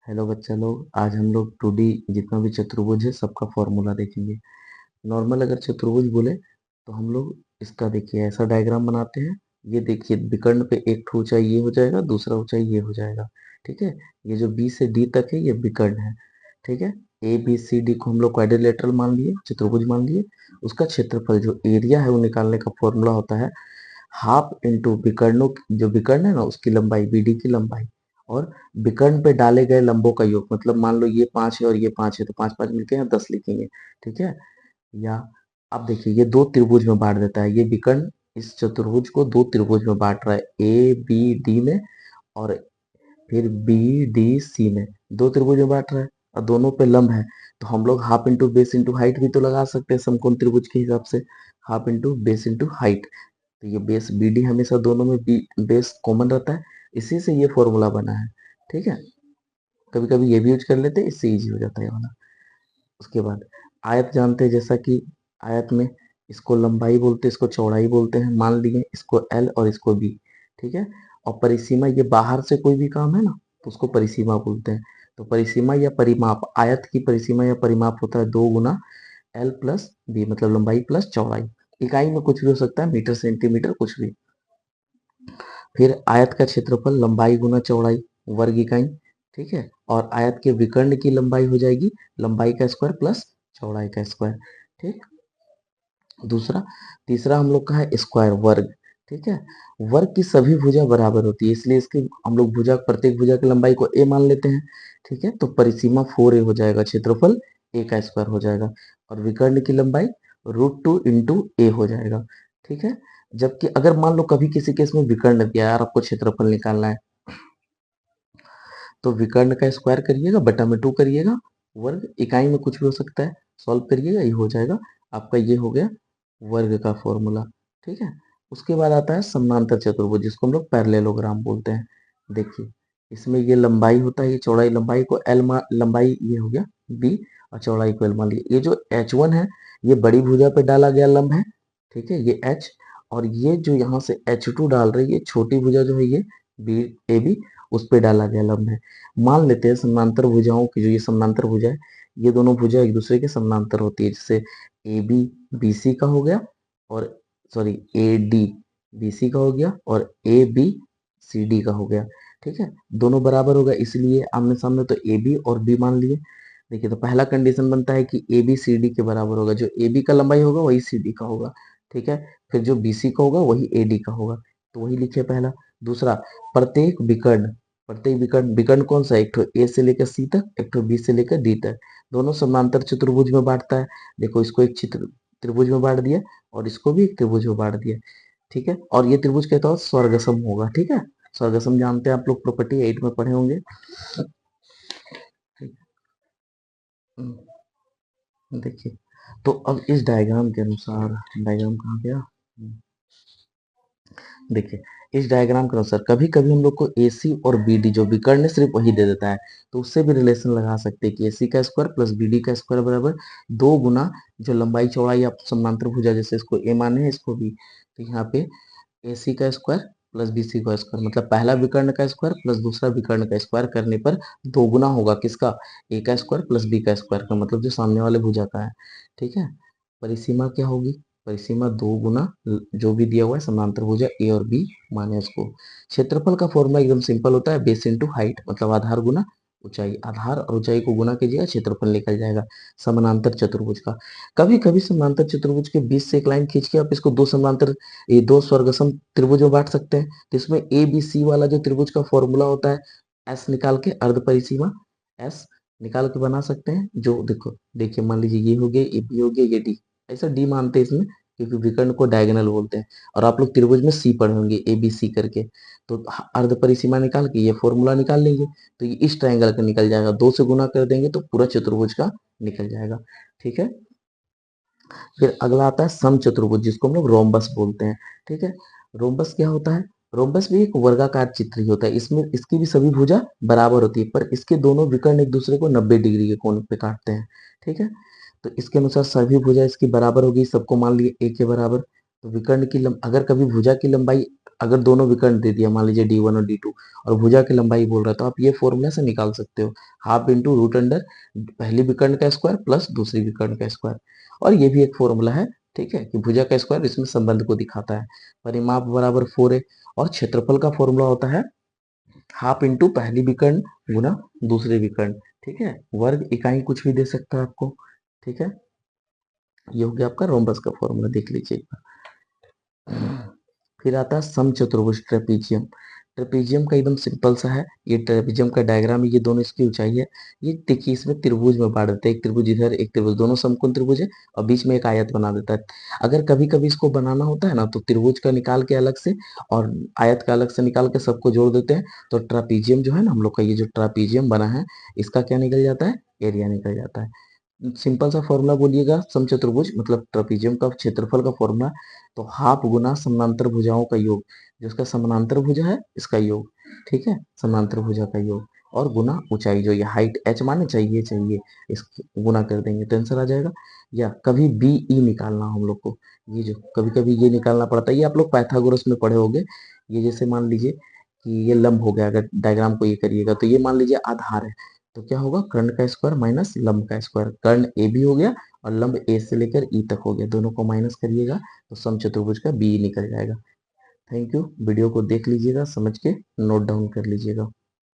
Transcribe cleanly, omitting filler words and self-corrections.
Hello बच्चा लोग, आज हम लोग 2D जितना भी चतुर्भुज है सबका फॉर्मूला देखेंगे। नॉर्मल अगर चतुर्भुज बोले तो हम लोग इसका देखिए ऐसा डायग्राम बनाते हैं। ये देखिए विकर्ण पे एक ठो ऊंचाई ये हो जाएगा, दूसरा ऊंचाई ये हो जाएगा। ठीक है, ये जो बी से डी तक है ये विकर्ण है। ठीक है, ए बी सी डी को हम लोग क्वाड्रिलेटरल मान लिए, चतुर्भुज मान लिए। उसका क्षेत्रफल जो एरिया है वो निकालने का फॉर्मूला होता है हाफ इंटू विकर्णों जो विकर्ण है ना उसकी लंबाई बी डी की लंबाई और विकर्ण पे डाले गए लंबों का योग। मतलब मान लो ये 5 है और ये 5 है तो 5 5 मिलके यहाँ 10 लिखेंगे। ठीक है, या अब देखिए ये दो त्रिभुज में बांट देता है। ये विकर्ण इस चतुर्भुज को दो त्रिभुज में बांट रहा है, ए बी डी में और फिर बी डी सी में। दो त्रिभुज में बांट रहा है और दोनों पे लंब है। तो हम लोग half into base into height भी तो लगा सकते हैं समकोण त्रिभुज के हिसाब से। Half into base into height, तो ये बेस बी डी हमेशा दोनों में बेस कॉमन रहता है, इसी से ये फॉर्मूला बना है। ठीक है, कभी कभी ये भी यूज कर लेते हैं, इससे इजी हो जाता है ये वाला। उसके बाद आयत जानते हैं, जैसा कि आयत में इसको लंबाई बोलते हैं, इसको चौड़ाई बोलते हैं। मान लिए इसको एल और इसको बी। ठीक है, और परिसीमा, ये बाहर से कोई भी काम है ना तो उसको परिसीमा बोलते हैं। तो परिसीमा या परिमाप, आयत की परिसीमा या परिमाप होता है 2 गुना एल प्लस बी, मतलब लंबाई प्लस चौड़ाई। इकाई में कुछ भी हो सकता है, मीटर सेंटीमीटर कुछ भी। फिर आयत का क्षेत्रफल लंबाई गुना चौड़ाई, वर्ग इकाई। ठीक है, और आयत के विकर्ण की लंबाई हो जाएगी लंबाई का स्क्वायर प्लस चौड़ाई का स्क्वायर। ठीक, दूसरा तीसरा हम लोग का है स्क्वायर, वर्ग। ठीक है, वर्ग की सभी भुजा बराबर होती है, इसलिए इसकी हम लोग भुजा, प्रत्येक भुजा की लंबाई को ए मान लेते हैं। ठीक है, तो परिसीमा 4a हो जाएगा, क्षेत्रफल ए का स्क्वायर हो जाएगा और विकर्ण की लंबाई √2 इंटू ए हो जाएगा। ठीक है, जबकि अगर मान लो कभी किसी केस में विकर्ण दिया यार, आपको क्षेत्रफल निकालना है तो विकर्ण का स्क्वायर करिएगा बटा में 2 करिएगा, वर्ग इकाई में कुछ भी हो सकता है, सॉल्व करिएगा, ये हो जाएगा आपका। ये हो गया वर्ग का फॉर्मूला। ठीक है, उसके बाद आता है समांतर चतुर्भुज, जिसको हम लोग पैरेललोग्राम बोलते हैं। देखिए इसमें ये लंबाई होता है, ये चौड़ाई, लंबाई को एल लंबाई ये हो गया बी और चौड़ाई को एल मान लिया। ये जो H1 है ये बड़ी भुजा पे डाला गया लंब है। ठीक है, ये H, और ये जो यहाँ से H2 डाल रही है छोटी भुजा जो है ये बी ए बी, उस पे डाला गया लंब है। मान लेते हैं समांतर भुजाओं की, जो ये समांतर भुजा है, ये दोनों भुजा एक दूसरे के समांतर होती है। जैसे ए बी बी सी का हो गया और sorry a d b c का हो गया और ए बी सी डी का हो गया। ठीक है, दोनों बराबर होगा, इसलिए आमने सामने तो ए बी और बी मान लिए। देखिए तो पहला कंडीशन बनता है कि ए बी सी डी के बराबर होगा, जो ए बी का लंबाई होगा वही सी डी का होगा। ठीक है, फिर जो बी सी का होगा वही ए डी का होगा, तो वही लिखे पहला। दूसरा, प्रत्येक विकर्ण, प्रत्येक विकर्ण, विकर्ण कौन सा, एक ठो ए से लेकर सी तक, एक ठो बी से लेकर डी तक, दोनों समांतर चतुर्भुज में बांटता है। देखो इसको एक चित्र त्रिभुज में बांट दिया और इसको भी एक त्रिभुज में बांट दिया। ठीक है, और ये त्रिभुज कहता है स्वर्गसम होगा। ठीक है, स्वर्गसम जानते हैं आप लोग, प्रॉपर्टी 8 में पढ़े होंगे। देखिए तो अब इस डायग्राम के अनुसार, डायग्राम कहाँ गया, देखिए इस डायग्राम के अनुसार कभी कभी हम लोग को ए सी और बी डी जो विकर्ण है सिर्फ वही दे देता है, तो उससे भी रिलेशन लगा सकते हैं कि ए सी का स्क्वायर प्लस बी डी का स्क्वायर बराबर 2 गुना जो लंबाई चौड़ाई आप समांतर भुजा, जैसे इसको ए माने हैं इसको बी, तो यहाँ पे ए सी का स्क्वायर प्लस बी सी का स्क्वायर, मतलब पहला विकर्ण का स्क्वायर प्लस दूसरा विकर्ण का स्क्वायर करने पर 2 गुना होगा किसका, ए का स्क्वायर प्लस बी का स्क्वायर का, मतलब जो सामने वाले भुजा का है। ठीक है, परिसीमा क्या होगी, परिसीमा 2 गुना जो भी दिया हुआ है समांतर भुजा ए और बी माने उसको। क्षेत्रफल का फॉर्मूला एकदम सिंपल होता है, बेस इंटू हाइट, मतलब आधार गुना ऊंचाई, आधार और ऊंचाई को गुना कीजिएगा, क्षेत्रफल निकल जाएगा समानांतर चतुर्भुज का। कभी कभी समांतर चतुर्भुज के बीच से एक लाइन खींच के आप इसको दो समांतर, ये दो स्वर्गसम त्रिभुज में बांट सकते हैं। तो इसमें ए बी सी वाला जो त्रिभुज का फॉर्मूला होता है, एस निकाल के अर्ध परिसीमा एस निकाल के बना सकते हैं। जो देखो देखिए मान लीजिए ये हो गया, ये बी हो गया, ये डी, ऐसा डी मानते हैं इसमें क्योंकि विकर्ण को डायगोनल बोलते हैं। और आप लोग त्रिभुज में सी पढ़े होंगे, ए बी सी करके, तो अर्ध परिसीमा निकाल के ये फॉर्मूला निकाल लेंगे, तो ये इस ट्रायंगल का निकल जाएगा, 2 से गुना कर देंगे तो पूरा चतुर्भुज का निकल जाएगा। ठीक है, फिर अगला आता है समचतुर्भुज, जिसको हम लोग रोम्बस बोलते हैं। ठीक है, रोम्बस क्या होता है, रोम्बस भी एक वर्गाकार चित्र ही होता है, इसमें इसकी भी सभी भुजा बराबर होती है, पर इसके दोनों विकर्ण एक दूसरे को 90 डिग्री के कोण पे काटते हैं। ठीक है, तो इसके अनुसार सभी भुजा इसकी बराबर होगी, सबको मान लिए ए के बराबर। तो विकर्ण की अगर कभी भुजा की लंबाई अगर दोनों विकर्ण दे दिया, मान लीजिए D1 और D2, और भुजा की लंबाई बोल रहा है, तो आप ये फॉर्मूला से निकाल सकते हो, हाफ इंटू रूट अंडर पहली विकर्ण का स्क्वायर प्लस दूसरी विकर्ण का स्क्वायर। और ये भी एक फॉर्मूला है, ठीक है, कि भुजा का स्क्वायर इसमें संबंध को दिखाता है। परिमाप बराबर 4a, और क्षेत्रफल का फॉर्मूला होता है हाफ इंटू पहली विकर्ण गुना दूसरी विकर्ण, ठीक है। वर्ग इकाई कुछ भी दे सकता है आपको, ठीक है। ये हो गया आपका रोम्बस का फॉर्मूला, देख लीजिए एक बार। फिर आता है समचतुर्भुज ट्रेपीजियम। ट्रेपीजियम का एकदम सिंपल सा है, ये ट्रेपीजियम का डायग्राम है, ये दोनों इसकी ऊंचाई है। ये देखिए इसमें त्रिभुज में बांट देते हैं, एक त्रिभुज इधर एक त्रिभुज, दोनों समकोण त्रिभुज है, और बीच में एक आयत बना देता है। अगर कभी कभी इसको बनाना होता है ना, तो त्रिभुज का निकाल के अलग से और आयत का अलग से निकाल के सबको जोड़ देते हैं, तो ट्रापीजियम जो है ना हम लोग का, ये जो ट्रापीजियम बना है, इसका क्या निकल जाता है, एरिया निकल जाता है। सिंपल सा फॉर्मूला बोलिएगा समचतुर्भुज मतलब ट्रेपीजियम का क्षेत्रफल का फॉर्मूला, तो हाफ गुना समानांतर भुजाओं का योग, जो इसका समानांतर भुजा है इसका योग, ठीक है, समानांतर भुजा का योग, और गुना ऊंचाई, जो ये हाइट h माने चाहिए चाहिए, इस गुना कर देंगे तो आंसर आ जाएगा। या कभी बी ई निकालना हम लोग को, ये जो कभी कभी ये निकालना पड़ता है, ये आप लोग पाइथागोरस में पढ़े होंगे। ये जैसे मान लीजिए कि ये लंब हो गया, अगर डायग्राम को ये करिएगा, तो ये मान लीजिए आधार है, तो क्या होगा, कर्ण का स्क्वायर माइनस लंब का स्क्वायर, कर्ण ए बी हो गया और लंब ए से लेकर ई तक हो गया, दोनों को माइनस करिएगा तो समचतुर्भुज का बी निकल जाएगा। थैंक यू, वीडियो को देख लीजिएगा, समझ के नोट डाउन कर लीजिएगा।